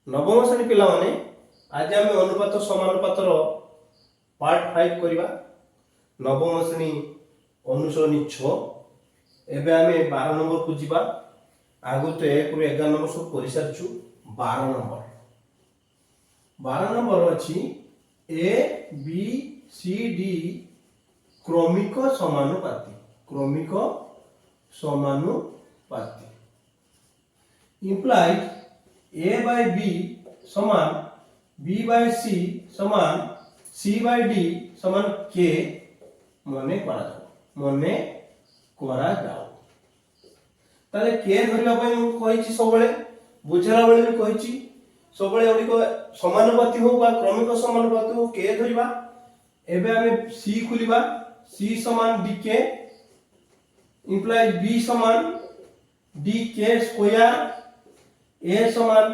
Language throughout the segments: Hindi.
नवम श्रेणी पिला माने आज आम अनुपात समानुपातर पार्ट 5 करवा। नवम श्रेणी अनुसरणी 6 एबे आमे 12 नंबर को जीवा। आगु तो 1 रु 11 नंबर सब कर सारछु। 12 नंबर अछि ए बी सी डी क्रमिक समानुपाती। क्रमिक समानुपाती implied a by b समान b by c समान c by d समान k मने करा जाओ ताले k धरिबा पय मु कहिछि सबले बुझला बेले भी कहिछि सबले ओडिको समानुपाती हो बा क्रमिक समानुपाती हो k धरिबा। एबे हमें c खुलिबा c समान dk implies b समान dk स्क्वायर a समान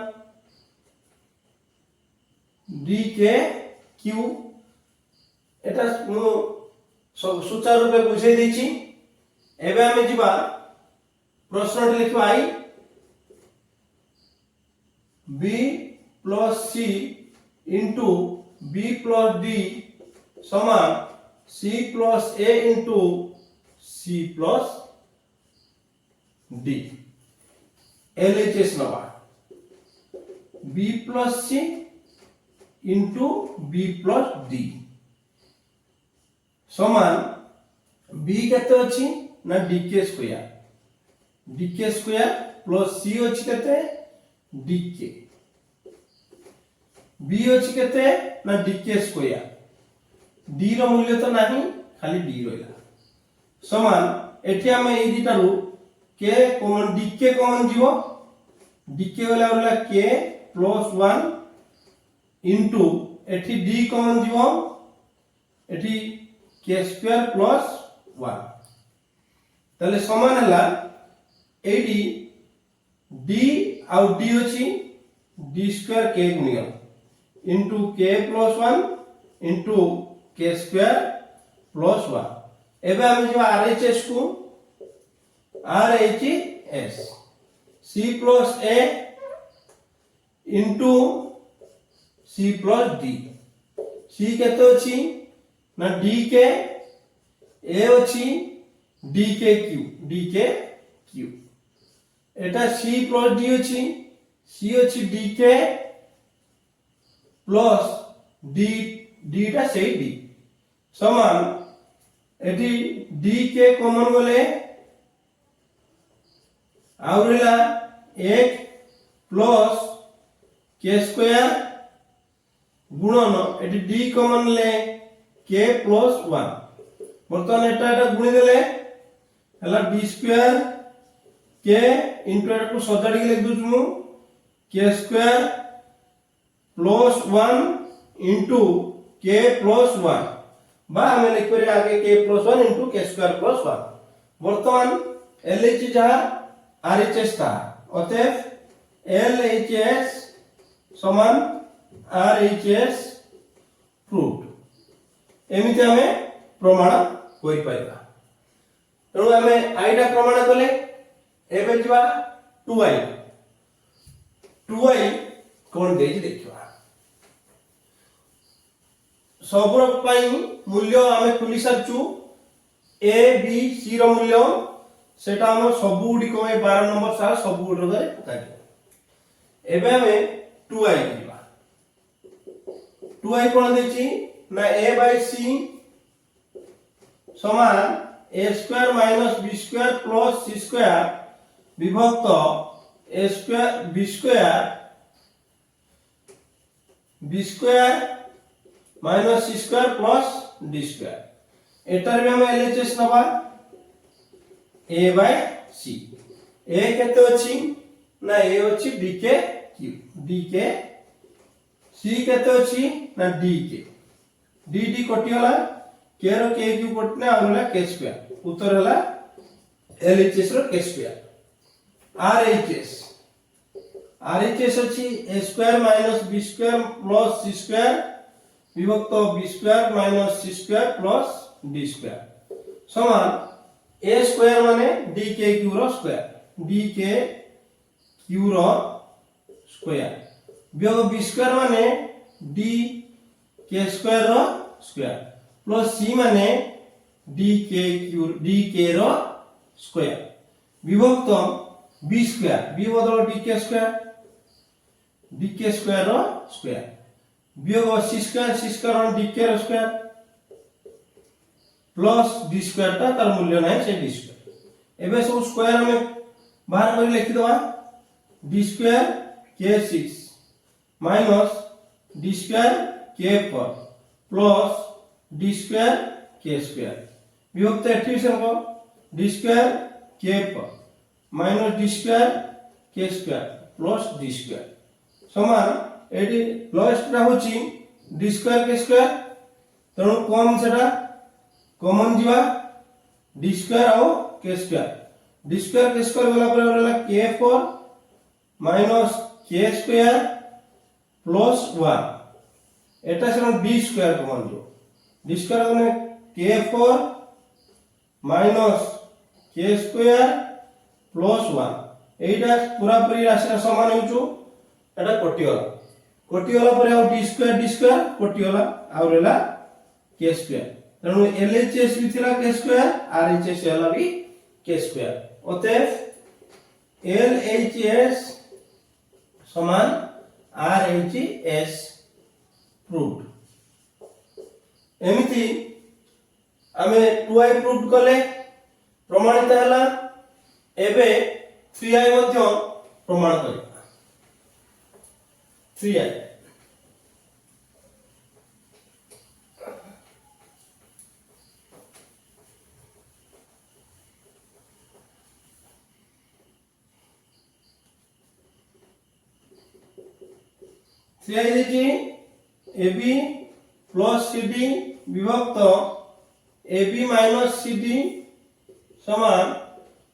dk q एटा मु सुचारू रूपे बुझाई देछि। एबे हमें जिबा प्रश्न लिखबा i b plus c into b plus d समान c plus a into c plus d LHS नवा b plus c into b plus d समान b केते अछि ना dk स्क्वायर प्लस c अछि केते dk b अछि केते ना dk स्क्वायर d रो मूल्य तो नाही खाली d रहला समान एठी हम ए दिटारु k कॉमन dk कॉमन जीवो dk वाला होला k प्लस 1 इनटू एठी d कॉमन जीवो एठी k स्क्वायर प्लस 1 तले समान हला एडी d आउ d अछि d स्क्वायर k गुणिया into k plus 1 into k square plus 1 एबे हम जो RHS को RHS c plus a into c plus d c केते अछि ना dk a अछि dkq एटा c plus d अछि c अछि dk प्लस d टा से d समान एटी dk कॉमन गले आउरेला 1 प्लस k स्क्वायर गुणन एटी d कॉमन ले k प्लस 1 बर्तमान एटा गुणी देले हला d स्क्वायर k इनटू एटा को सजाडी के लिख दुछु k square plus 1 into k plus 1 बा हमें लिख करे आगे k plus 1 into k square plus 1 वर्तमान LHS जहां RHS था अतएव LHS समान RHS प्रूव्ड एमिति हमें प्रमाण होई पाइबा। तेणु हमें आईटा प्रमाण कले एबे जिबा 2i कोन देजी देखिबा सब पई मूल्य हमें खुली सारचू a b c रो मूल्य सेटा हम सब गुडी को 12 नंबर सारा सब गुडी रे पका दियो। एबे हमें 2i दिबा 2i कोन देछि ना a by c समान a square minus b square plus c square विभक्त a square b square minus c square plus d square एटार भी हम LHS नबा a by c a केते अछि ना a अछि dk c केते अछि ना dk dd कटियला k रो k q कटने आउला k स्क्वायर उत्तर हला LHS रो k स्क्वायर। RHS अछि a square minus b square plus c square विभक्त b square minus c square plus d square समान a स्क्वायर माने dkq रो स्क्वायर dkq रो स्क्वायर वियोग बी स्क्वायर माने डी के स्क्वायर रो स्क्वायर प्लस सी माने डी के रो स्क्वायर विभक्त बी स्क्वायर बी बदल डी के स्क्वायर रो स्क्वायर वियोग सी स्क्वायर डी के रो स्क्वायर प्लस डी स्क्वायर ता तार मूल्य नाही से डी स्क्वायर एबे सब स्क्वायर हमें बाहर कर लिखि दवा D square k6 minus D square k4 plus D square k square विभक्त एठी से हमको D square k4 minus D square k square plus D square समान एटी लोएस्ट रा होची डी स्क्वायर k स्क्वायर तणु कम सेटा कॉमन जीवा डी स्क्वायर और k square D square k square वाला पर वाला k4 minus k square plus 1 एटा से डी स्क्वायर कॉमन जो डी स्क्वायर माने k4 minus k square plus 1 एटा पूरा पूरी राशि समान होचो एटा कोटिवाला पर आ डी स्क्वायर कोटिवाला आ रेला k स्क्वायर तनु LHS भी थिला k स्क्वायर RHS वाला भी k स्क्वायर अतएव LHS समान RHS प्रूव्ड एमिति आमे 2i प्रूव्ड कले प्रमाणित हला एबे 3i मध्ये प्रमाण करिबा 3i देखिए AB प्लस CD विभक्त AB माइनस CD समान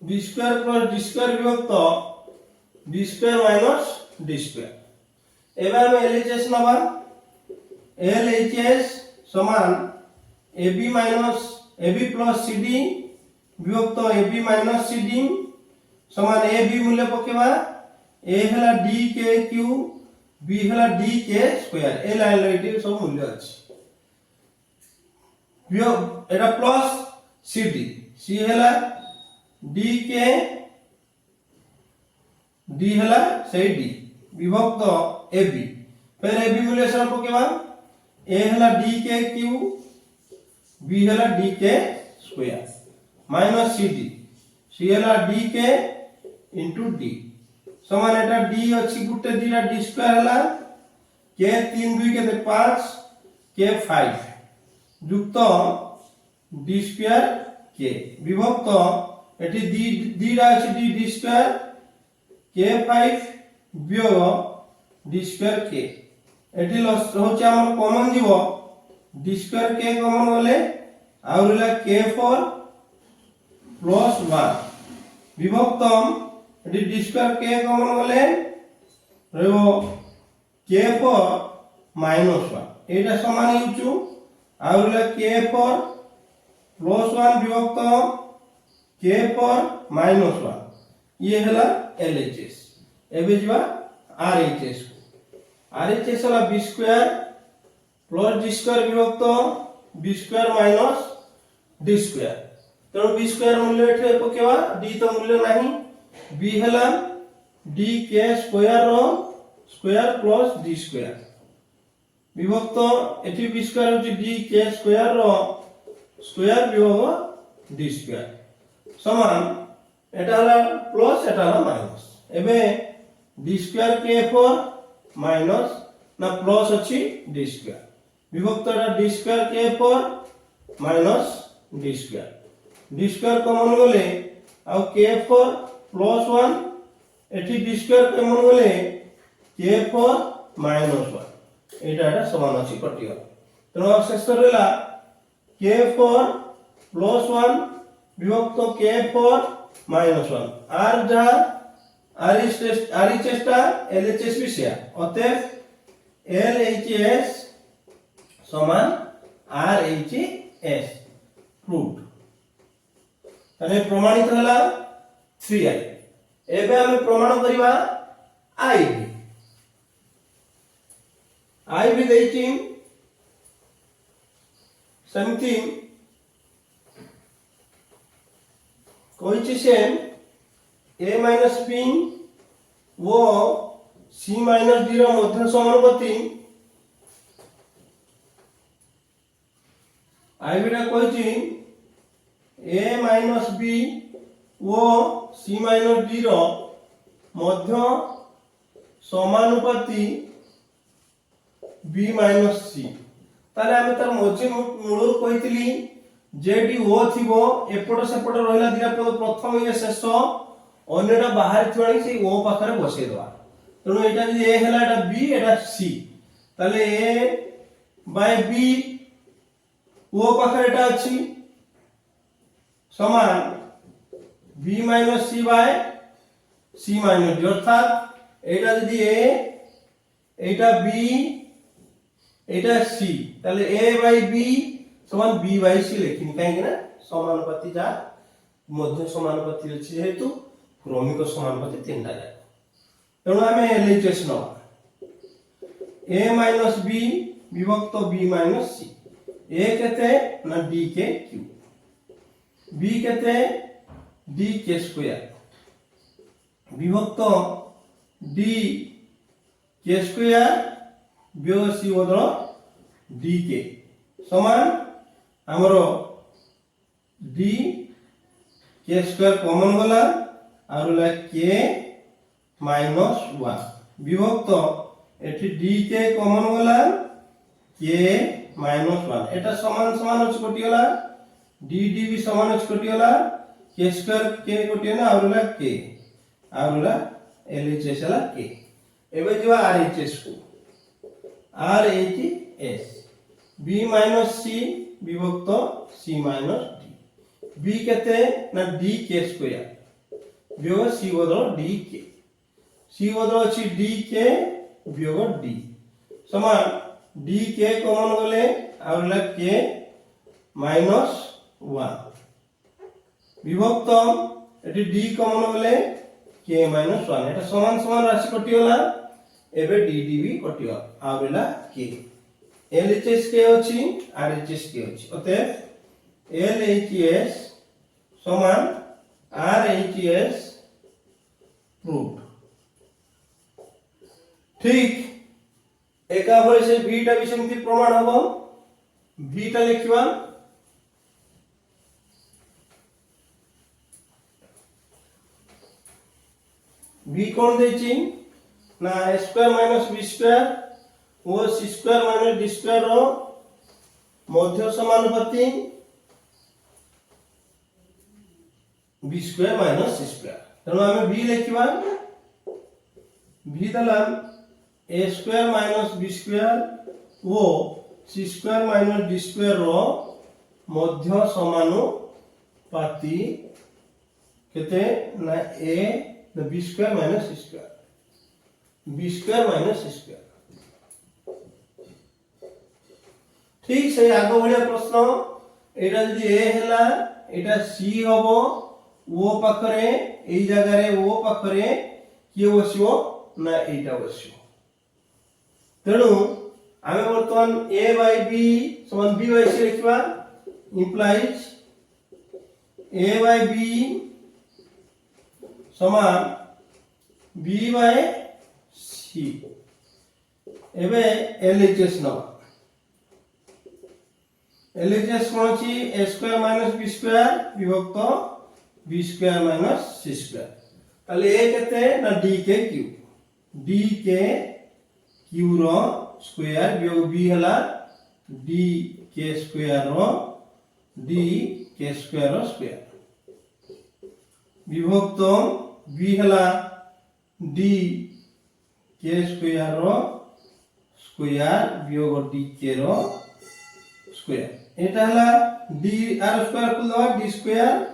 B square plus D square विभक्त B square minus D square एबे हम LHS नबा LHS समान AB minus AB plus CD विभक्त AB माइनस CD समान AB मूल्य पकेबा A हला D के Q b हला d के स्क्वायर ए लाइन लाइट सब मूल्य अछि वियोग एटा प्लस cd c हला d के d हला से d विभक्त ab फिर ab मूल्य सब पकेबा a हला d के q b हला d के स्क्वायर माइनस cd c हला d के इनटू d समान एटा d अछि गुटे दिरा d स्क्वायर हला k 3 2 केते 5 k 5 युक्त d स्क्वायर k विभक्त एठी दिरा अछि d स्क्वायर k 5 वियोग d स्क्वायर k एठी लस होछि हमर कॉमन जीवो d स्क्वायर k कॉमन होले आउरला k4 प्लस 1 विभक्त eighty d square k common होले रहबो k4 माइनस 1 एटा समान होचु आउरला k4 प्लस 1 विभक्त k4 माइनस 1 ये हला LHS एबे जिबा RHS RHS हला b square plus d square विभक्त b square minus d square तो b स्क्वायर मूल्य एठे पकेवा d तो मूल्य नाही b हला d के स्क्वायर रो स्क्वायर प्लस d स्क्वायर विभक्त एठी b स्क्वायर होची d के स्क्वायर रो स्क्वायर विभक्त d स्क्वायर समान एटा हला प्लस एटा हला माइनस एबे d स्क्वायर k4 माइनस ना प्लस अछि d स्क्वायर विभक्त एटा d square k4 minus d square common गले आ k4 प्लस 1 एठी d स्क्वायर कॉमन गले k4 माइनस 1 एटा समान अछि कटियो तनो शेष रहला k4 प्लस 1 विभक्त k4 माइनस 1 r जहा r चेष्टा LHS भी से अतएव LHS समान RHS प्रूव्ड तने प्रमाणित हला 3i एबे हम प्रमाण करिबा i आई भी देइछि सेमती कोइछि से a माइनस b वो c माइनस d ର ମଧ୍ୟ समानुपाती आई बिटा कोइछि a माइनस b वो c माइनस d ର ମଧ୍ୟ समानुपाती b माइनस c ताले हम तार मझी मूल कहितली जेडी ओ थिबो एपट सेपट रहला दिरा पद प्रथम ये शेष अन्यटा बाहर थिवाणी से ओ पाखरे बसै दवा तणु एटा जे ए हला एटा b एटा c ताले a बाय b ओ पाखरे एटा अछि समान b minus c by c minus d अर्थात एटा यदि a Etah b Etah c ताले a बाय b समान b बाय c लेखिन काहे ना समानुपाती जा मध्य समानुपाती अछि जेहेतु क्रमिक समानुपाती तीनटा जाय तणु हमें एलएचएस न a माइनस b विभक्त b माइनस c a केते ना d के q b केते d के स्क्वायर विभक्त d के स्क्वायर वियोग c बदल d के समान हमरो d के स्क्वायर कॉमन गला आरुला k माइनस 1 विभक्त एठी d के कॉमन गला k माइनस 1 एटा समान समान अछि कटि गला d d भी समान अछि कटि गला k स्क्वायर k कटि ना आरुला k आरुला LHS हला k एबे जो RHS को RHS b माइनस c विभक्त c माइनस d b केते ना d के स्क्वायर वियोग c बदल d के c बदल अछि d के वियोग d समान d के कॉमन गले आउला k माइनस 1 विभक्त एटी d कॉमन गले k माइनस 1 एटा समान समान राशि कटि गला एबे d d भी कटियो आउला k LHS के अछि RHS के अछि अतः LHS समान RHS प्रूव्ड ठीक एका भले से b टा भी समिति प्रमाण हबो b टा लिखिबा b कोन देछि ना a square minus b square ओ c square minus d square रो मध्य समानुपाती b square minus c square तनो हमें b लिखिबा b दलाम a square minus b square ओ c square minus d square रो मध्य समानुपाती केते ना a ना b square minus c square b square minus c square ठीक से आगो भलिया प्रश्न एटा जदि a हैला एटा c हबो ओ पाखरे एई जगह रे ओ पाखरे के बसियो ना एटा बसियो तेणु आमे वर्तमान a by b समान b by c लिखबा implies a by b समान b by c एबे LHS न LHS कोन अछि a square minus b square विभक्त b square minus c square ताले a केते ना d के q d के q रो स्क्वायर वियोग b हला d के स्क्वायर रो d के स्क्वायर रो स्क्वायर विभक्त b हला d के स्क्वायर रो स्क्वायर वियोग d के रो स्क्वायर एटा हला d r स्क्वायर को दवा d स्क्वायर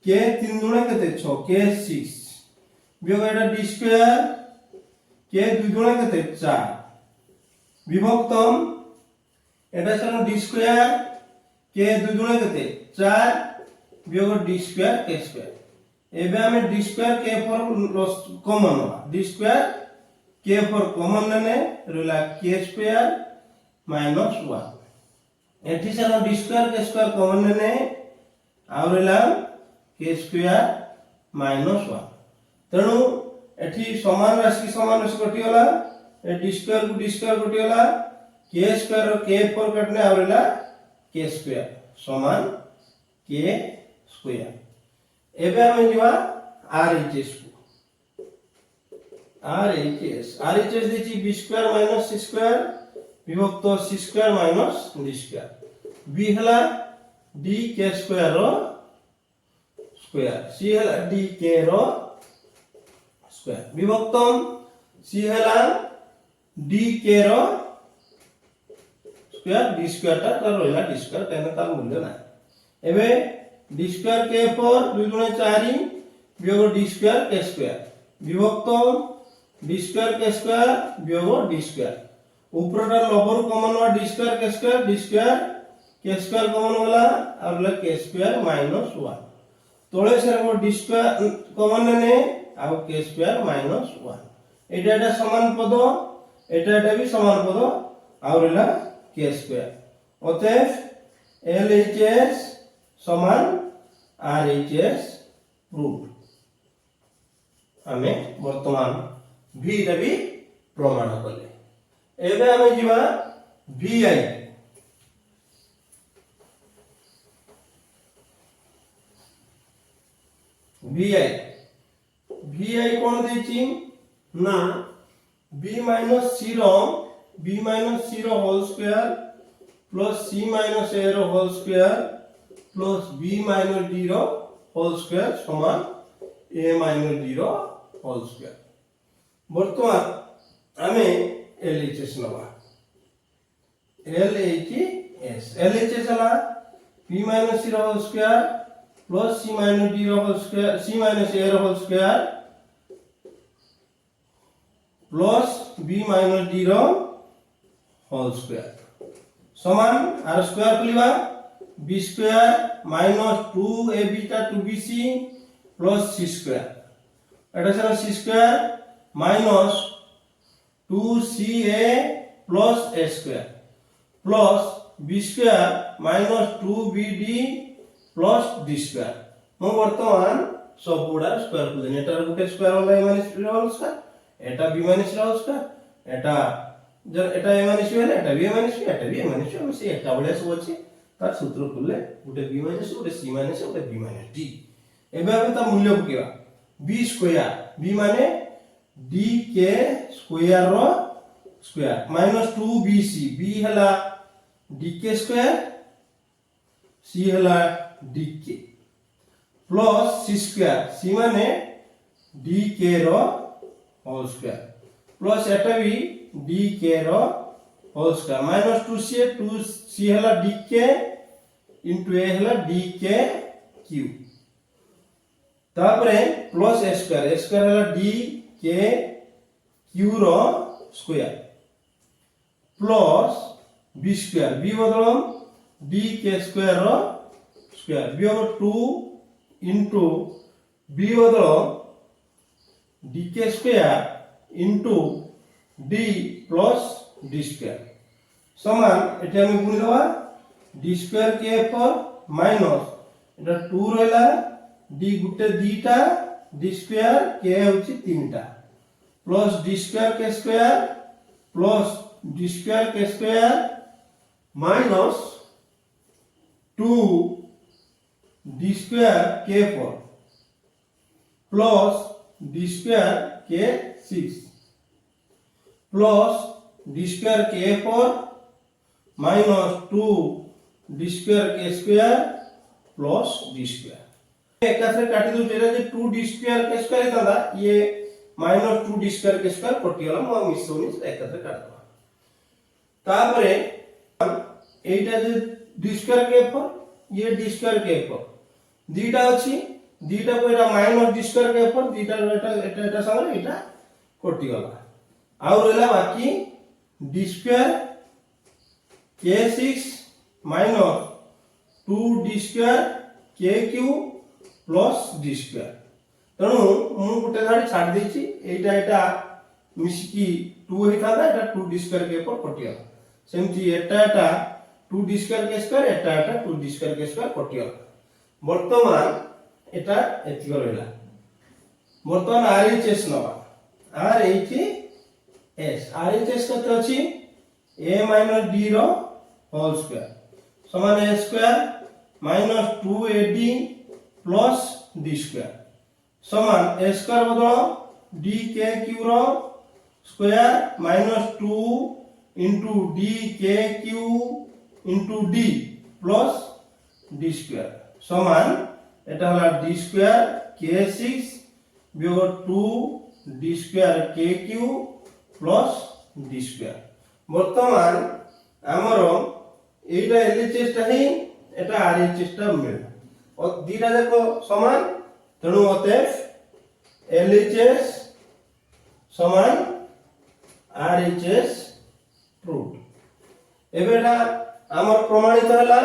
के 3 गुणा केते 6 के 6 वियोग एटा d स्क्वायर के 2 गुणा केते 4 विभक्तम एटा सन d स्क्वायर के 2 गुणा केते 4 वियोग d स्क्वायर के स्क्वायर एबे हमें d स्क्वायर के फॉर्म कॉमन होगा d square k for common नेने रहला k square minus 1 एठी से हम d square k square common नेने आ रहला k square minus 1 तेणु एठी समान राशि कटि गला ए d square को d square कटि गला k square और k पर कटने आ रहला k square समान k square एबे हम जीवा RHS को RHS देची b square minus c square विभक्त c square minus d square b हला d k square रो स्क्वायर c हला d k रो स्क्वायर विभक्तम c हला d k रो स्क्वायर d स्क्वायर ता कर रहला d स्क्वायर तेने तार मूल्य ना एबे d स्क्वायर k पर 2 गुणे 4 वियोग d स्क्वायर k स्क्वायर विभक्तम d स्क्वायर k स्क्वायर वियोग d स्क्वायर ऊपरटा लबर कॉमन वा d square k square common वाला और ल k स्क्वायर माइनस 1 तोळे से को d स्क्वायर कॉमन ने आ k स्क्वायर माइनस 1 एटा समान पद एटा भी समान पद और ल k स्क्वायर अतएव LHS समान RHS रूट हमें वर्तमान v रे भी प्रमाण कले एबे हमें जीवा VI कोन देची ना b minus c रो whole square plus c minus a रो whole square plus b minus d रो होल स्क्वायर समान a minus d रो होल स्क्वायर वर्तमान हमें LHS नवा LHS हला b minus c रो whole square plus c minus d रो whole square c minus a रो whole square plus b minus d रो होल स्क्वायर समान r स्क्वायर खुलिबा b स्क्वायर minus 2ab ता 2bc प्लस c स्क्वायर एटा से c square minus 2ca plus a square plus b square minus 2bd plus d square मो वर्तमान सब गुडा स्क्वायर को देने एटा गुटे स्क्वायर वाला a minus b whole square एटा b minus c whole square एटा जब एटा a minus b है एटा b minus b एटा b minus c हम से एटा बळे सब अछि तार सूत्र खुले गुटे b minus गुटे c minus गुटे b minus d एबे हम ता मूल्य पकेबा b स्क्वायर b माने d k स्क्वायर रो स्क्वायर minus 2bc b हला d k स्क्वायर c हला d k plus c square c माने d k रो होल स्क्वायर प्लस एटा भी d k रो होल स्क्वायर minus 2c हला d k into a हला d k q तापरे प्लस a स्क्वायर हला d k q रो square plus b square b बदलम d k स्क्वायर रो square b over 2 into b बदलम d k square into d plus d square समान एटा हम गुणी दवा d स्क्वायर k पर माइनस एटा 2 रहला d गुटे दीटा d स्क्वायर k होची तीनटा plus d square k square plus d square k square minus 2 d square k पर plus d square k 6 plus d square k पर minus 2 d square k square plus d square एकाथरे काटी दउ जेरा जे 2 d स्क्वायर k स्क्वायर था ये minus 2 d square k square कटियला म मिसोनी एकाथरे काट दवा तापरे एटा जे d स्क्वायर k पर ये d स्क्वायर k पर दीटा अछि दीटा को एटा माइनस d स्क्वायर k पर दीटा एटा संगे एटा कटियला और रहला बाकी d square k6 minus 2d square kq plus d square तेणु मु गोटे धाडी छाड़ देछि एटा मिसिकी 2 होई था एटा 2d स्क्वायर के ऊपर कटिया सेमती एटा 2d स्क्वायर के स्क्वायर एटा 2d स्क्वायर के स्क्वायर कटिया वर्तमान एटा एतिक रहला वर्तमान RHS नबा RHS कते अछि a - d रो होल स्क्वायर समान a स्क्वायर माइनस 2ad प्लस d स्क्वायर समान a स्क्वायर बदलो dkq रो square minus 2 into dkq into d plus d square समान এটা হলো d স্কয়ার k6 বিয়োগ 2 d square kq plus d square বর্তমান আমার এইটা LHS টা হি এটা RHS টা মিল ও দুইটা দেখো সমান তেণু অতএব LHS সমান RHS প্রুফ এবেটা আমার প্রমাণিত হলা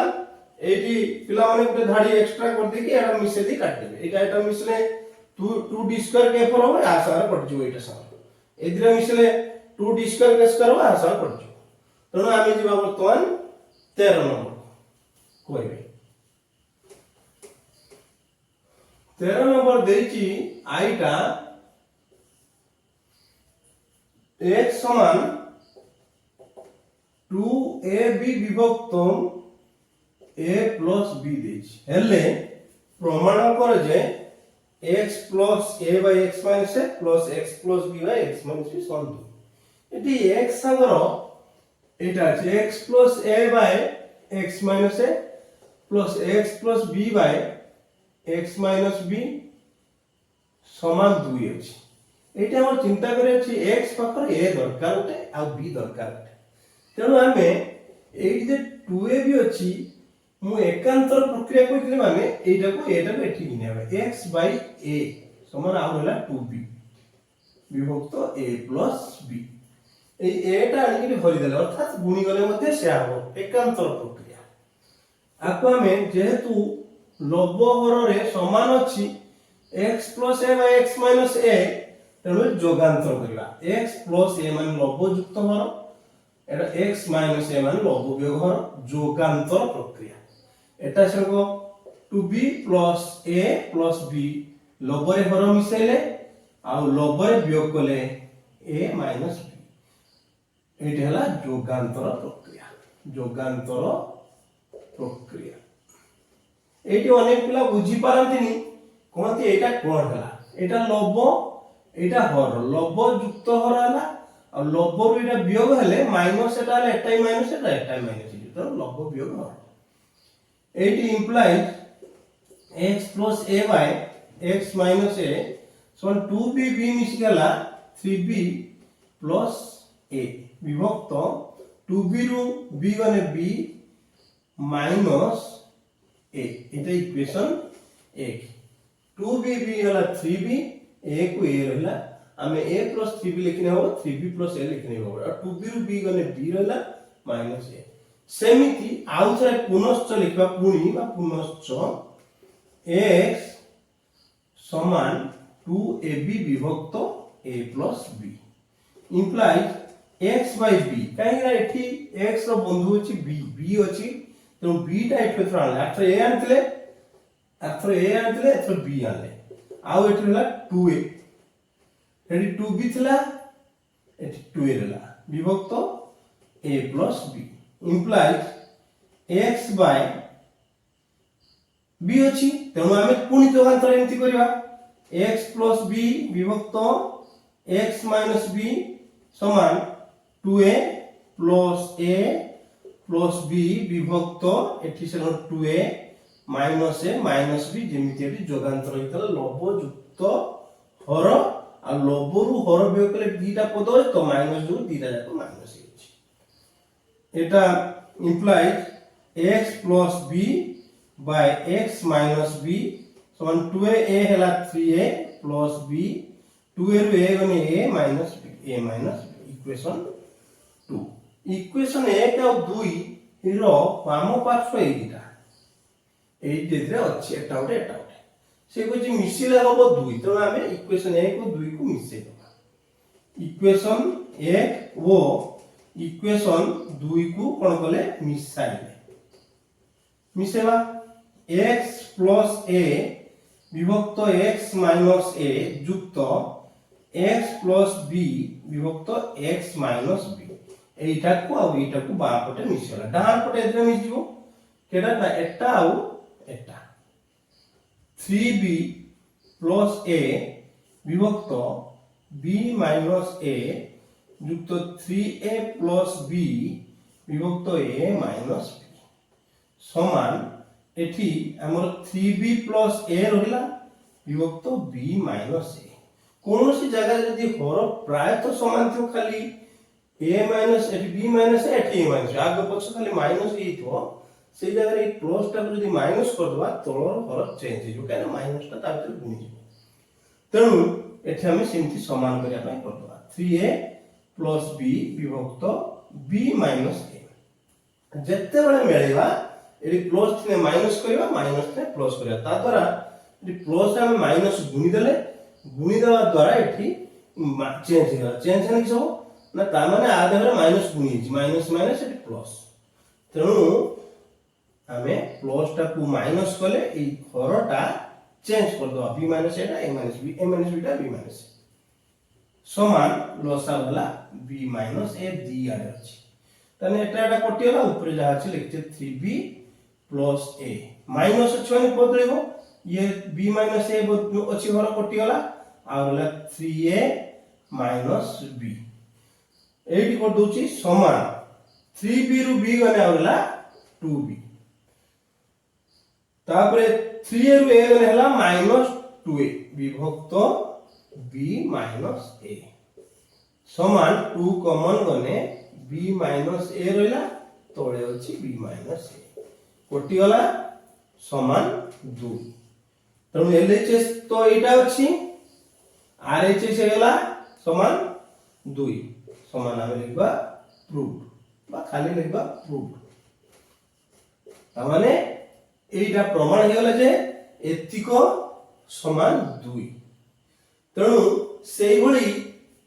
এইটি পিলা মানে ଗୋଟେ ধাড়ি এক্সট্রা করে দেকি এটা মিশে দি কাট দেবে এটা মিশলে 2d স্কয়ার কে ফর হবে আসার পড়ଯିବ এটা সমান এদিরা মিশলে 2d স্কয়ার কে স্কয়ার হবে আসার পড়ଯିବ তেণু আমি ଯିବା বর্তমান 13 নম্বর কইবে 13 নম্বর দেইছি আইটা x সমান 2ab বিভক্ত a plus b দেইছি হেলে প্রমাণ করে যে x plus a by x minus a plus x plus b by x minus b সমান 2 এটি x সাগর এটা আছে x plus a by x minus a plus x plus b by x minus b সমান 2 আছে এটা আমরা চিন্তা করে আছি x পাখরে a দরকার ওটে আর b দরকার তেণু আমি এই যে 2ab আছে মু একান্তর প্রক্রিয়া কইতলে মানে এইটাকু এটি নিবে x by a সমান আর হলা 2b বিভক্ত a plus b এই a টা আনিকি ধরি দেলে অর্থাৎ গুণি গলে মধ্যে সে হবে একান্তর প্রক্রিয়া আকু আমি যেহেতু লব্য হররে সমান আছে x plus a by x minus a তেণু যোগান্তর করিবা x plus a মানে লব্য যুক্ত হর এটা x minus a মানে লব্য বিয়োগ হর যোগান্তর প্রক্রিয়া এটা সঙ্গ 2b plus a plus b লব্বরে হর মিশাইলে আর লব্বরে বিয়োগ করলে a minus b এটা হলা যোগান্তর প্রক্রিয়া এইটি অনেক পিলা বুঝি পারন্তিনি কোনটি এটা কোন হলা এটা লব্ব এটা হর লব্ব যুক্ত হর হলা আর লব্বর এটা বিয়োগ হলে মাইনাস এটা হলে একটাই মাইনাস এটা একটাই মাইনাস তো লব্ব বিয়োগ হর এইটি implies x plus a by x minus a সমান 2b b মিশি গলা 3b plus a বিভক্ত 2b রু b গনে b minus a এটা ইকুয়েশন 1 2b b হলা 3b a কো a রহিলা আমি a plus 3b লিখনে হবে 3b plus a লিখনে হবে আর 2b রু b গনে b রহিলা minus a সেমিতি আউথরে পুনশ্চ লিখবা পুনি বা পুনশ্চ x সমান 2ab বিভক্ত a plus b implies x by b কাইনা এটি x র বন্ধু হচ্ছে b b আছে তো b টা এঠে আনলে আচ্ছা a আনলে এথর b আনলে আউ এটি হলা 2a এটি 2b থিলা এটি 2a হলা বিভক্ত a plus b implies x by b ଅଛି তেমন আমি পুনি যোগান্তর এমতি করিবা x plus b বিভক্ত x minus b সমান 2a plus a plus b বিভক্ত এটি সমান 2a minus a minus b যেমিতি এটি যোগান্তর হইতলে লব্ব যুক্ত হর আর লব্বরু হর বিয়োগ করলে দুইটা পদ হয় তো মাইনাস যুক্ত দুইটা যাক মাইনাস হচ্ছে এটা implies x plus b by x minus b সমান 2a হেলা 3a plus b 2 এর a মানে a minus b equation 2 equation 1 আর 2 এর বাম পার্শ্ব এই যেটা আছে এটা সে কইছি মিশিলে হবে 2 তো আমি ইকুয়েশন 1 ও 2 কো মিশাই দেবা इक्वेशन 1 वो इक्वेशन 2 को कोन कले मिसेबा x प्लस a विभक्त x माइनस a युक्त x प्लस b विभक्त x माइनस b एटा को आ एटा को बा पटे मिसेला डान पटे एतरे मिसिबो केडा ना एटा आ एटा 3b प्लस a विभक्त b माइनस a युक्त 3a प्लस b विभक्त a माइनस b समान एठी हमर 3b प्लस a रहिला विभक्त b माइनस a कोनोसी जगह जदी हर प्राय तो समान थियो खाली a माइनस एठी b माइनस एठी a माइनस आगे पछ खाली माइनस ए थियो से जगह ए प्लस टा जदी माइनस कर दवा तळर हर चेंज हो काना माइनस टा ता भीतर गुणी जिवो तेनु एठी हम सेमति समान करिया पय कर दवा 3a प्लस b विभक्त b माइनस a जत्ते बेले मिलेबा एडी प्लस थिने माइनस करिवा माइनस ने प्लस करिवा ता द्वारा एडी प्लस हम माइनस गुणी देवा द्वारा एठी चेंज होला चेंज हने किसो ना ता माने आ देबरे माइनस गुणी माइनस माइनस एटी प्लस तेनु हमें प्लस टा को माइनस कले ए हरटा चेंज कर दो b minus Etah a minus b टा b माइनस समान लसा वाला b माइनस a दी आरे अछि तने एटा कटि होला ऊपर जा अछि लिखते 3b प्लस a माइनस अछि माने बदलेबो ये b माइनस a अछि हर कटि होला आ होला 3a माइनस b एटी कर दोची समान 3b रु b गने होला 2b तापरे 3a रु a गने हला माइनस 2a विभक्त b माइनस a समान 2 कॉमन गने b माइनस a रहला तळे अछि b माइनस a कोटि होला समान 2 तनु LHS तो एटा अछि RHS हेला समान 2 समान हम लिखबा प्रूव्ड बा खाली लिखबा प्रूव्ड त माने एटा प्रमाण हेला जे एतिको समान 2 तनु सेई भली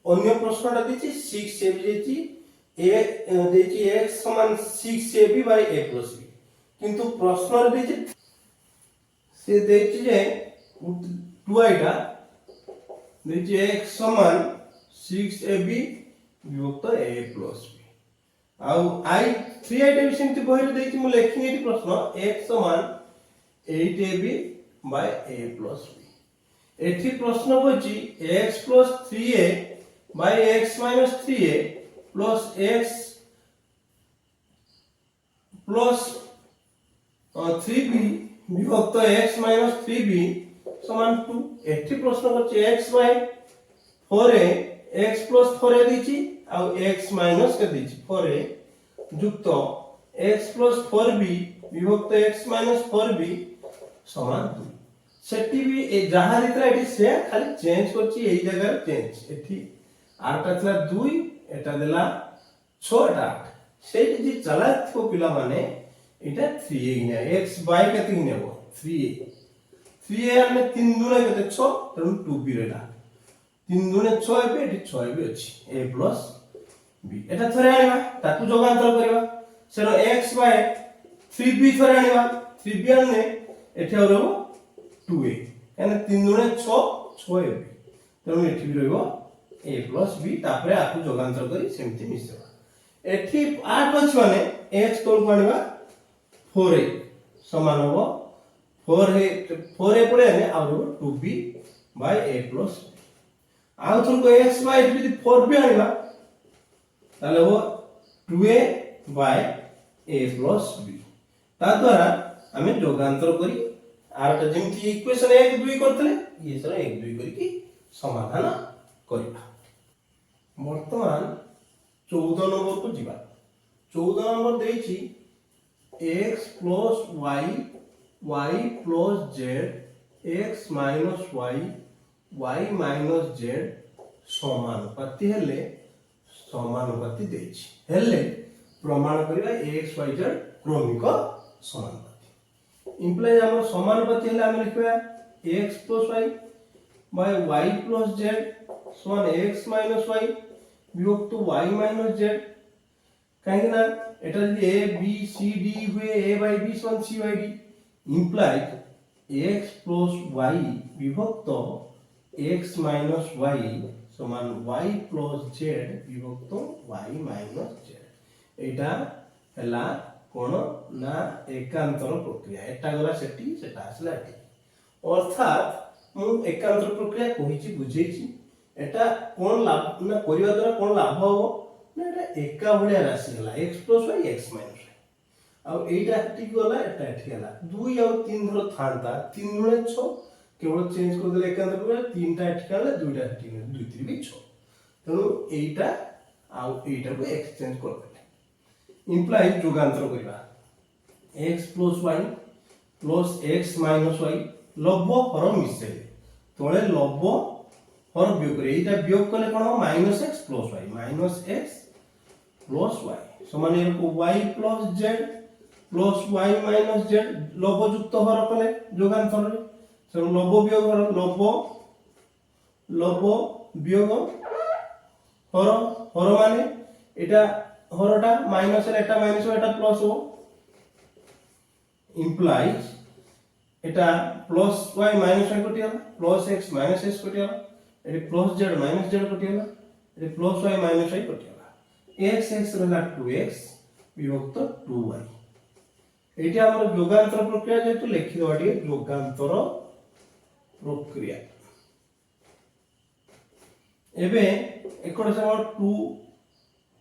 अन्य प्रश्नटा दिछि 6 ए दिछि a दिछि x समान 6ab by a plus b किंतु प्रश्न दिछि से दिछि जे 2 आइटा दिछि x समान 6ab विभक्त a plus b आउ i 3 आइटा भी सेमति बहिर दिछि मु लेखिनि एटी प्रश्न x समान 8ab by a plus b एठी प्रश्न होची x plus 3a by x minus 3a plus x plus 3b विभक्त x minus 3b समान 2 एठी प्रश्न होची x by 4a x plus 4a दिछि uh x minus के दिछि 4a युक्त x plus 4b विभक्त x minus 4b समान 2 सेठी भी ए जहां रितरा एठी से खाली चेंज करछि एई जगह चेंज एठी आरटा थला 2 एटा देला 6 टा 8 सेठी जे चला थो पिला माने एटा 3a ने x by केते नेबो 3a 3a हमने 3 दुने केते 6 तनु 2b रेला 3 दुने 6 एबे एठी 6 एबे अछि a plus b एटा थरे आनिबा ताकू जोगांतर करबा सेरो x by 3b थरे आनिबा 3b आने एठी रहबो 2a यानी 3 दुने 6 6 एबे तनु एठी भी रहबो a plus b तापरे आकु जोगांतर करी सेमति मिसेबा एठी 8 अछि माने h तोल पानिबा 4a समान होबो 4a पड़े ने आ 2b by a plus b आउ थन को x by एठी 4b आनिबा ताले हो 2a by a plus b ता द्वारा हमें जोगांतर करी आरटा जेमति इक्वेशन 1 2 करतले ये सर 1 2 करी की समाधान करिबा वर्तमान 14 नंबर को जीवा 14 नंबर देछि x plus y y plus z x minus y y minus z समानुपाती हेले समानुपाती देछि हेले प्रमाण करिबा x y z क्रमिक समानुपाती इंप्लाय हमर समानुपाती हेले हम लिखबा x plus y by y plus z সমান x মাইনাস y বিভক্ত y মাইনাস z। কাহিଁକି ନା এটা যদি a b c d ହୁଏ a by b সমান c by d implied x plus y বিভক্ত x minus y সমান y plus z বিভক্ত y minus z। এটা ହେଲା কোন না একান্তর প্রক্রিয়া। এটা গলা সেটি সেটা আসলে এটি, অর্থাৎ ମୁଁ একান্তর প্রক্রিয়া কইছি বুঝেইছি। এটা কোন লাভ না করিবা দ্বারা কোন লাভ হবো না, এটা একা ভলিয়া রাশি ହେଲା x plus y x minus y। ଆଉ এইটা এটি গলা এটা এটি ହେଲା 2 ଆଉ 3 ধর থান্তা 3 গুণে 6 কেবল চেঞ্জ করে দিলে একান্তর প্রক্রিয়া 3টা এটি গলা 2টা এটি 2 3 ବି 6। ତେଣୁ এইটা ଆଉ এইটাକୁ এক্সচেঞ্জ করবে ইমপ্লাই যোগান্তর করিবা x plus y plus x minus y লব্ব হর মিশাইবে তলে লব্ব হর বিয়োগ করে এইটা বিয়োগ করলে কোন হবে minus x plus y minus x plus y সমান এরকম y plus z plus y minus z লব্ব যুক্ত হর কলে যোগান্তরে সেরকম লব্ব বিয়োগ হর লব্ব বিয়োগ হর হর মানে এটা হরটা মাইনাস এর এটা মাইনাস এটা প্লাস ও implies এটা প্লাস y মাইনাস y কটি হলো প্লাস x মাইনাস x কটি হলো এটি প্লাস z মাইনাস z কটি হলো এটি প্লাস y মাইনাস y কটি হলো x x রহলা 2x বিভক্ত 2y। এইটা আমরা যোগান্তর প্রক্রিয়া যেহেতু লিখি দেওয়া টি যোগান্তর প্রক্রিয়া। এবে একড় সম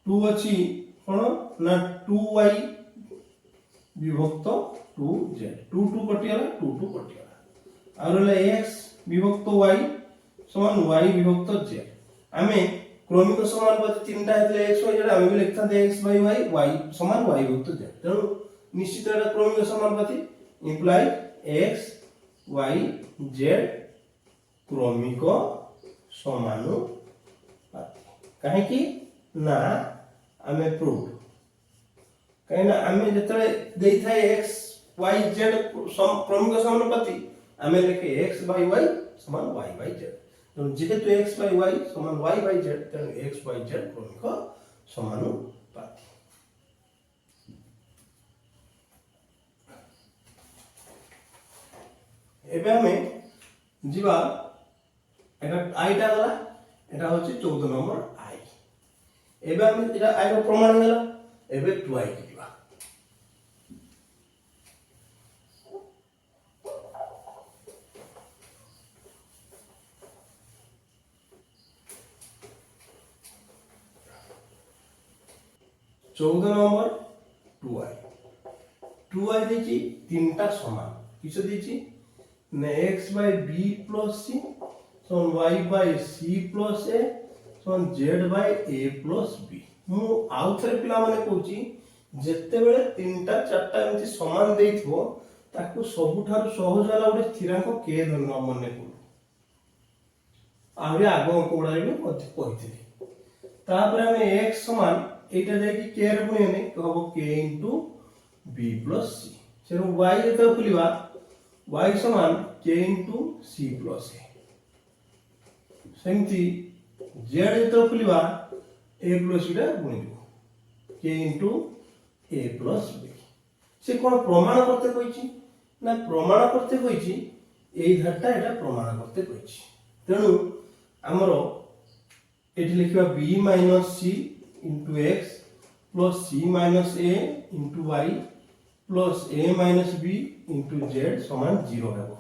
2 ଅଛି কোন না 2y বিভক্ত 2z 2 2 কটি হলো 2 2 কটি হলো আর হলো x বিভক্ত y সমান y বিভক্ত z। আমি ক্রমিক সমানুপাতি তিনটা হলে x y z আমি বি লিখতা x by y y সমান y বিভক্ত z। তেଣু নিশ্চিত এটা ক্রমিক সমানুপাতি ইমপ্লাই x y z ক্রমিক সমানুপাতি। কাহিଁକି না ଆମେ ପ୍ରୁଭ କାହିଁକି ନା ଆମେ ଯେତେବେଳେ ଦେଇଥାଏ x y z କ୍ରମିକ ସମାনুପାତି ଆମେ ଲେଖେ x by y ସମାନ y by z। ତେଣୁ ଯେହେତୁ x by y ସମାନ y by z ତେଣୁ x by z କ୍ରମିକ ସମାনুପାତି। ଏବେ ଆମେ ଯିବା এটা আইটা গলা এটা হচ্ছে 14 নম্বর আই। এবে আমি এটা আই র প্রমাণ হলা এবে 2i দিবা। চৌদ নম্বর 2i দিয়েছি তিনটা সমান কিছু দিয়েছি না x by b plus c সমান y by c plus a সমান z by a plus b। ମୁଁ ଆଉ ଥରେ ପିଲାମାନେ କହୁଛି ଯେତେବେଳେ ତିନିଟା ଚାରିଟା ଏମିତି ସମାନ ଦେଇଥିବ ତାକୁ ସବୁଠାରୁ ସହଜ ହେଲା ଗୋଟେ ସ୍ଥିରାଙ୍କ k ଧରିବା ମନେ କରୁ। ଆହୁରି ଆଗ ଅଙ୍କ ଗୁଡ଼ାରେ ବି ମଧ୍ୟ କହିଥିଲି। ତାପରେ ଆମେ x ସମାନ এইটা ଯାଇକି k ରେ ଗୁଣିଲେ ହବ k into b plus c। ସେରୁ y ଯେତେବେଳେ ଖୋଲିବା y ସମାନ k into c plus a। সেমতি z যেতেବେଳେ ଖୋଲିବା a plus b টা গুণিব k into a plus b। সে কোন প্রমাণ করতে কইছি না প্রমাণ করতে কইছি এই ধারটা এটা প্রমাণ করতে কইছি। তেণু ଆମର এটি লিখিবা b minus c into x plus c minus a into y plus a minus b into z সমান 0 ହେବ।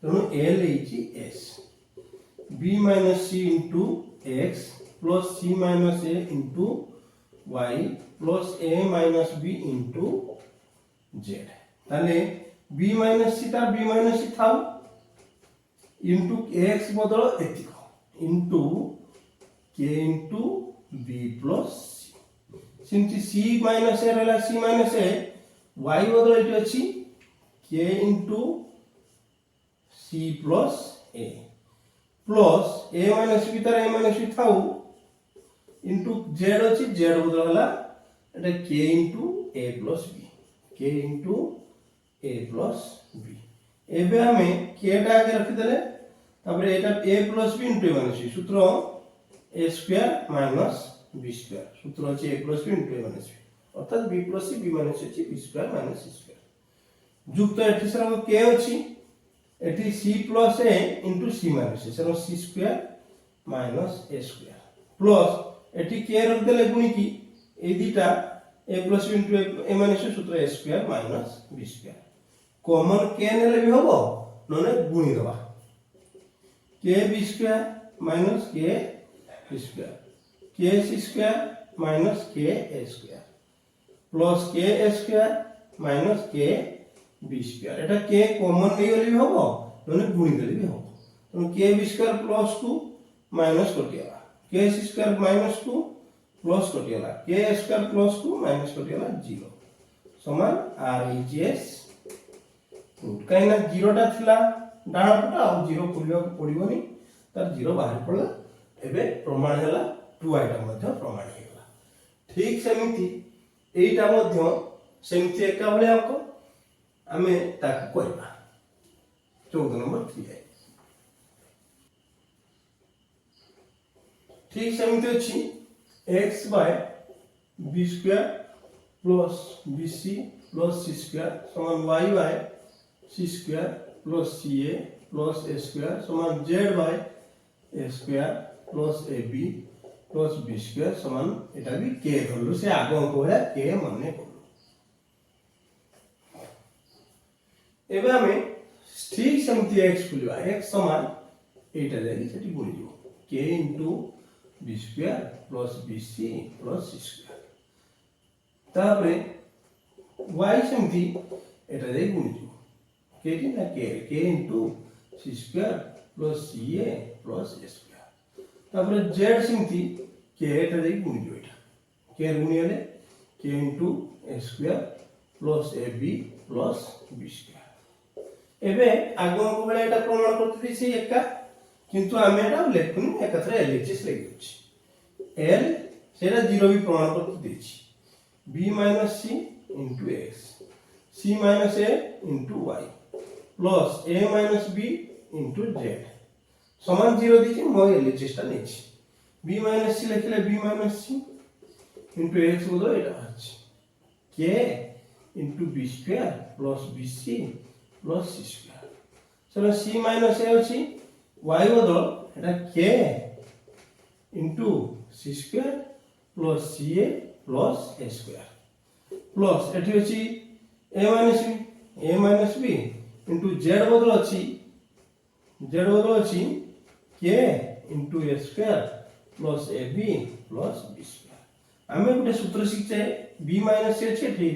ତେଣୁ l ହେଇଛି s b minus c into x plus c minus a into y plus a minus b into z। তাহলে b minus c টা b minus c থাও into x বদল এতিক into k into b plus c। সেমতি c minus a ରହିଲା c minus a y বদল এটি ଅଛି k into c plus a plus a minus b তার a minus b থাও into z ଅଛି z বদল ହେଲା এটা k into a plus b k into a plus b। এবে আমি k টা আগে রাখি দেলে তারপরে এটা a plus b into a minus b সূত্র ए स्क्वायर माइनस बी स्क्वायर सूत्र अछि a plus b into a minus b अर्थात b plus c b minus c b square minus c square युक्त एठी सर k अछि एठी c plus a into c minus a sir c square minus a square plus एठी k रख देले गुणी की ए दिटा a plus b into a minus b सूत्र a square minus b square common k नेले भी होबो नने गुणी दबा k b square minus k b square k c square minus k a square plus k a square minus k b square Etah k common नै गले भी होबो नने गुणी देले भी होबो तो k b square plus 2 minus कटियाला k c square minus 2 plus कटियाला k a square plus 2 minus कटियाला 0 समान RHS रूट काई ना 0 टा थिला डाण पटा आ 0 पुलियो पडिबोनी तार 0 बाहर पडला एबे प्रमाण हैला 2 आइटम मध्ये प्रमाण हैला ठीक सेमिति एटा मध्ये सेमिति एका भले अंक आमे ताक करबा 14 नंबर 3 है ठीक सेमिति अछि x by b square plus bc plus c square समान y by c square plus ca plus a square समान z by a square plus ab plus b square समान एटा भी k धरलु से आगो अंक है k माने करलु एबे हमें ठीक समिति x खुलिबा x समान एटा जाई सेठी बोली दियो k into b square plus bc plus c square तापरे y समिति एटा जाई गुणी दियो k की ना k into c square plus ca plus a square तापरे z समिति k एटा जाई गुणी दियो एटा k गुणी हेले k into a square plus ab plus b square एबे आगो को बेले एटा प्रमाण करते दिसी एका किंतु आमे एटा लेखुनी एकथरे एलएचएस लेगि अछि l सेरा 0 भी प्रमाण करते दिछि b c into x c minus a into y plus a minus b into z समान 0 दिछि मो एलएचएस टा नेछि b minus c लिखले b minus c into x बोलो एटा अछि k into b square plus bc plus c square चलो c minus a अछि y बोलो एटा k into c square plus ca plus a square plus एठी अछि a minus b into z बदल अछि k into a square plus ab plus b square हमें गोटे सूत्र शिखचे b minus c अछि एठी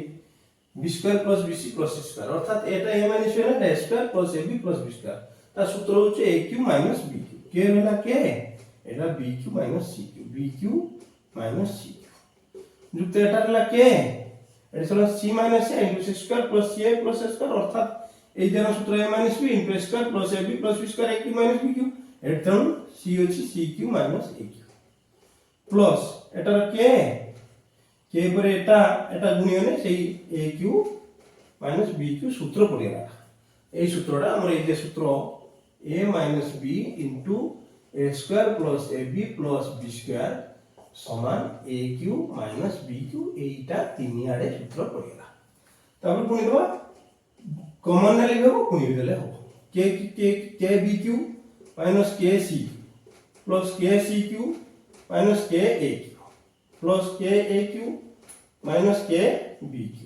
b square plus bc plus c square अर्थात एटा a minus b ना a square plus ab plus b square ता सूत्र होचे aq minus bq k रहला k एटा bq minus cq bq minus cq जुक्त एटा रहला k एटा सला c minus a into c square plus ca plus a square अर्थात ए देना सूत्र a minus b into a square plus ab plus b square aq minus bq Etah c होची cq minus aq plus iota k k पर एटा गुणी होने सेही aq minus bq सूत्र पडिला ए सूत्रटा हमर ए जे सूत्र a minus b into a square plus ab plus b square समान aq minus bq एटा तीन आडे सूत्र पडिला तब गुणी दबा कॉमन ने लिखबो गुणी देले हो k bq minus k c plus k cq minus k aq plus k aq minus k bq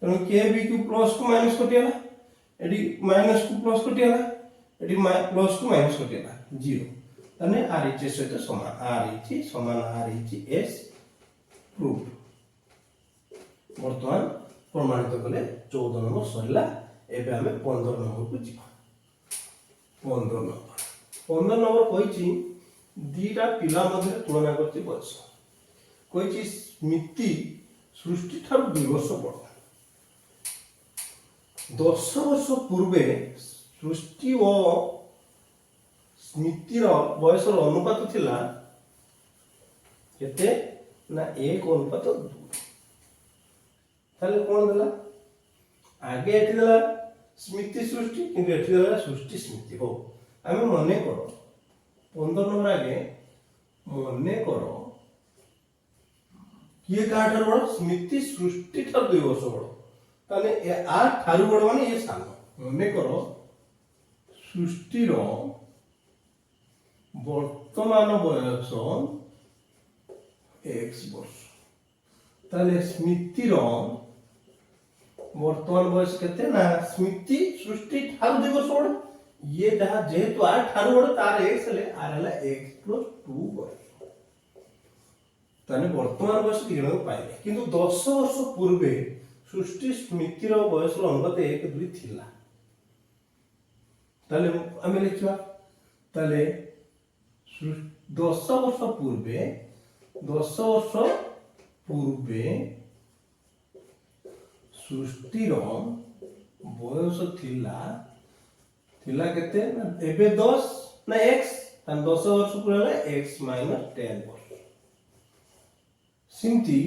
तो k bq plus को minus कटियाला एडी minus को plus कटियाला एडी plus को minus कटियाला 0 तने RHS सहित समान RH समान RHS प्रूफ वर्तमान प्रमाणित कले 14 नंबर सरिला एबे हमें 15 नंबर को जीवा 15 नंबर कहिछि दीटा पिला मध्ये तुलना करते बस कहिछि स्मृति सृष्टि ठार 2 वर्ष बड़ 10 वर्ष पूर्वे सृष्टि और स्मृतिर बयसर अनुपात थिला केते ना 1 अनुपात 2 ताले कोन देला आगे एठी देला स्मृति सृष्टि किंतु एठी देला सृष्टि स्मृति हो आमे मने करो 15 नंबर आगे मने कर किए काठार बड़ स्मृति सृष्टि ठार 2 वर्ष बड़ ताने आ ठारू बड़ माने ये सान मने कर सृष्टिर वर्तमान बयस x वर्ष ताले स्मृतिर वर्तमान बयस केते ना स्मृति सृष्टि ठारू 2 वर्ष बड़ ये जहाँ जेहेतु आर ठारू बड़ तार x ले आर हला x + 2 वर्ष ताने वर्तमान बयस दी जण पाइले किंतु 10 वर्ष पूर्वे सृष्टि स्मृतिर बयस अनुपात 1:2 थिला ताले आमे लिखिबा ताले 10 वर्ष पूर्वे सृष्टिर बयस थिला केते एबे 10 ना x ताने 10 वर्ष पूर्वे x - 10 वर्ष सिमती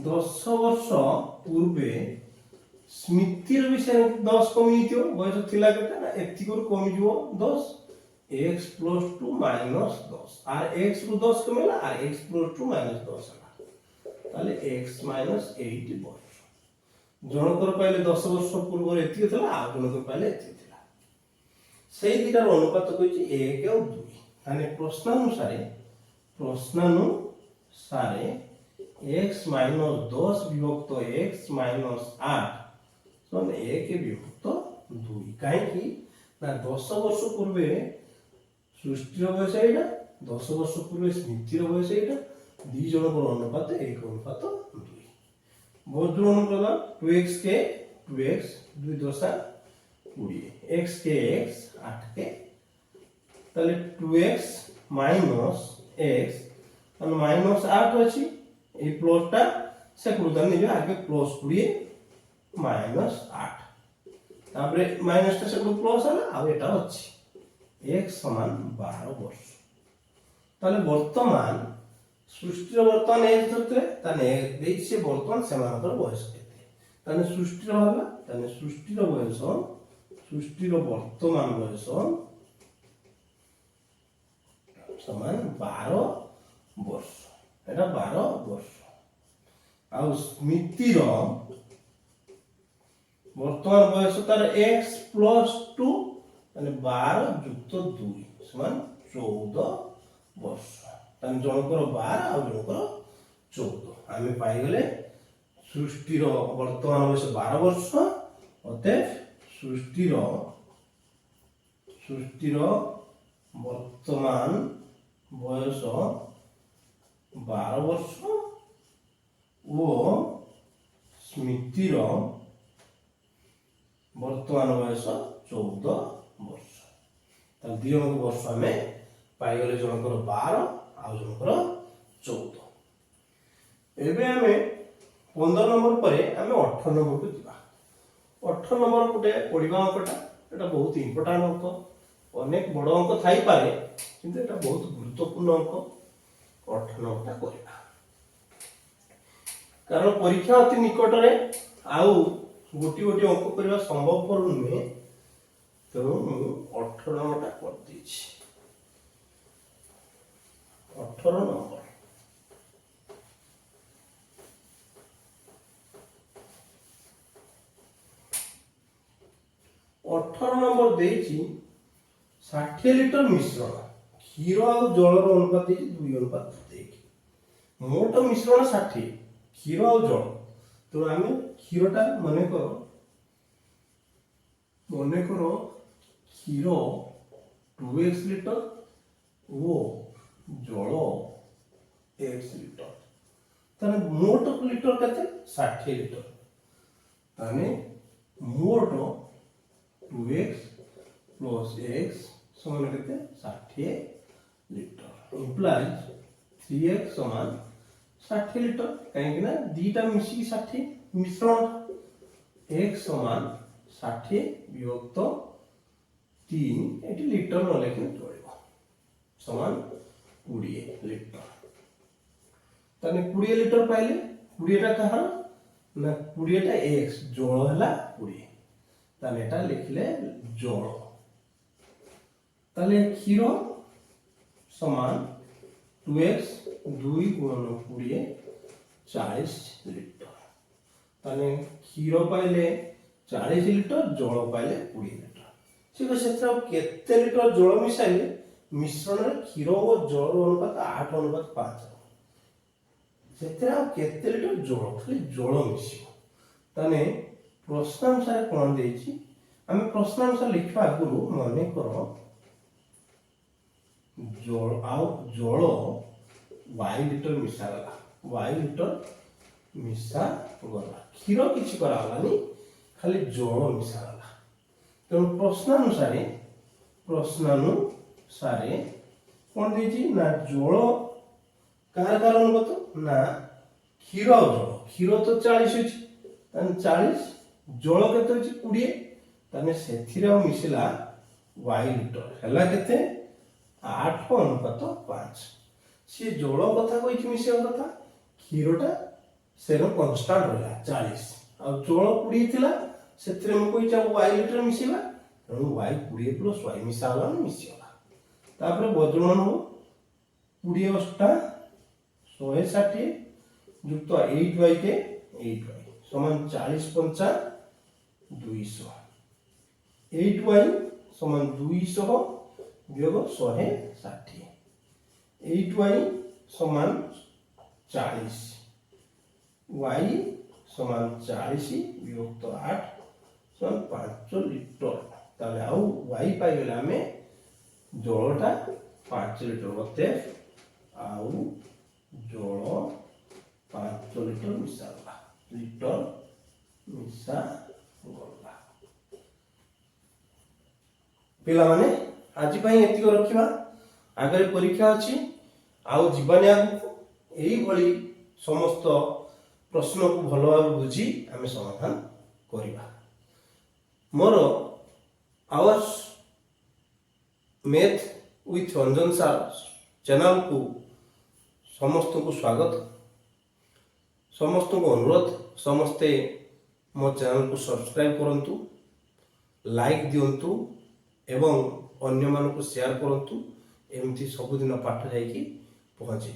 10 वर्ष पूर्वे स्मृतिर विषय 10 कमी थियो बयस थिला केते ना एति को कमी जो 10 x + 2 - 10 आर x रु 10 कमेला आर x + 2 - 10 ताले x - 8 वर्ष जनकर पाइले 10 वर्ष पूर्व एति थिला आ जनकर पाइले एति थिला सेही दिटार अनुपात कहिछि 1 और 2 ताने प्रश्नानुसारे x - 10 विभक्त x - 8 समान 1 विभक्त 2 काहे कि ना 10 वर्ष पूर्वे सृष्टिर बयस एटा 10 वर्ष पूर्वे स्मृतिर बयस एटा दी जनकर अनुपात 1:2 बहुत जन प्रदान 2x के 2x 2 10 20 x के x 8 के ताले 2x - x और -8 अछि ए प्लस टा से कुदान निबे आगे +20 -8 तापरे माइनस टा से प्लस हला आ एटा अछि x समान 12 वर्ष ताले वर्तमान सृष्टिर वर्तमान एज धरते ताने देइ से वर्तमान समानतर बयस केते ताने सृष्टिर हला ताने सृष्टिर बयस सृष्टिर वर्तमान बयस समान 12 वर्ष एटा 12 वर्ष आ स्मृतिर वर्तमान बयस तार x + 2 माने 12 + 2 समान 14 वर्ष तान जनकर 12 आ जनकर 14 आमे पाइ गले सृष्टिर वर्तमान बयस 12 वर्ष अतः सृष्टिर वर्तमान बयस 12 वर्ष और स्मृतिर वर्तमान बयस 14 वर्ष ता दी जन वर्ष आमे पाइ गले जनकर 12 आ जनकर 14 एबे आमे 15 नंबर परे आमे 18 नंबर को जिबा 18 नंबर गोटे पढिबा अंकटा एटा बहुत इंपोर्टेंट अंक अनेक बड़ अंक थाई पारे किंतु एटा बहुत गुरुत्वपूर्ण अंक 18 नंबरटा करिबा कारण परीक्षा अति निकट रे आउ गोटी गोटी अंक करबा संभवपर नुहे तेणु 18 नंबरटा कर देछि 18 नंबर 18 नंबर देछि 60 लिटर मिश्रण क्षीर और जलर अनुपात देछि 2:1 मोट मिश्रण 60 क्षीर और जल तो आमे क्षीरटा मने करो क्षीर 2x लिटर वो जल x लिटर ताने मोट लिटर केते 60 लिटर ताने मोट 2x plus x समान केते 60 लिटर इंप्लाइज 3x समान 60 लिटर काहे कि ना दीटा मिसी 60 मिश्रण x समान 60 विभक्त 3 एटी लिटर न लेखिन चलिबो समान 20 लिटर तने 20 लिटर पाइले 20 टा कहा ना 20 टा x जल हला 20 ताने एटा लिखले जल, ताले क्षीर समान 2x 2 गुणन 20 40 लिटर ताने क्षीर पाइले 40 लिटर जल पाइले 20 लिटर ठीक है सेत्र केते लिटर जल मिसाइले मिश्रण रे क्षीर और जल अनुपात 8:5 सेत्र केते लिटर जल खाली जल मिसियो ताने प्रश्नानुसार कोन देछि आमे प्रश्नानुसार लिखवा आगुरु मने करो जल y लिटर मिसा गला y लिटर मिसा गला क्षीर किछि करा गलानी खाली जल मिसा गला तेणु प्रश्नानुसारे कोन देछि ना जल कार अनुपात ना क्षीर और जल क्षीर तो 40 अछि तान 40 जल केते अछि 20 ताने सेथिरे मिसिला y लिटर हला केते 8:5 सी जल कथा कहि मिसिया कथा क्षीरटा सेरो कांस्टेंट रहला 40 आ जल 20 थिला सेथिरे म कहि चाउ y लिटर मिसिबा तेणु y 20 प्लस y मिसाला मिसिया तापर बजणन हो 20 अष्टा 160 युक्त 8y के 8y समान 40 पंचा 200 8y समान 200 वियोग 160 8y समान 40 y समान 40 विभक्त 8 समान 5 लिटर ताले आउ y पाई गेला हमें जलटा 5 लिटर बते आउ जल 5 लिटर मिसा गला लिटर मिसा गला पिला माने आज पई एतिको रखिबा आगे परीक्षा अछि आउ जीवन एही भली समस्त प्रश्न को भलो भाव बुझी आमे समाधान करिबा मोर hours math with Ranjan sir channel को समस्त को स्वागत समस्त को अनुरोध समस्ते मो चैनल को सब्सक्राइब करंतु लाइक दियंतु एवं अन्य मान को शेयर करंतु एमती सबुदिन पाठ जाइकी पहुँची।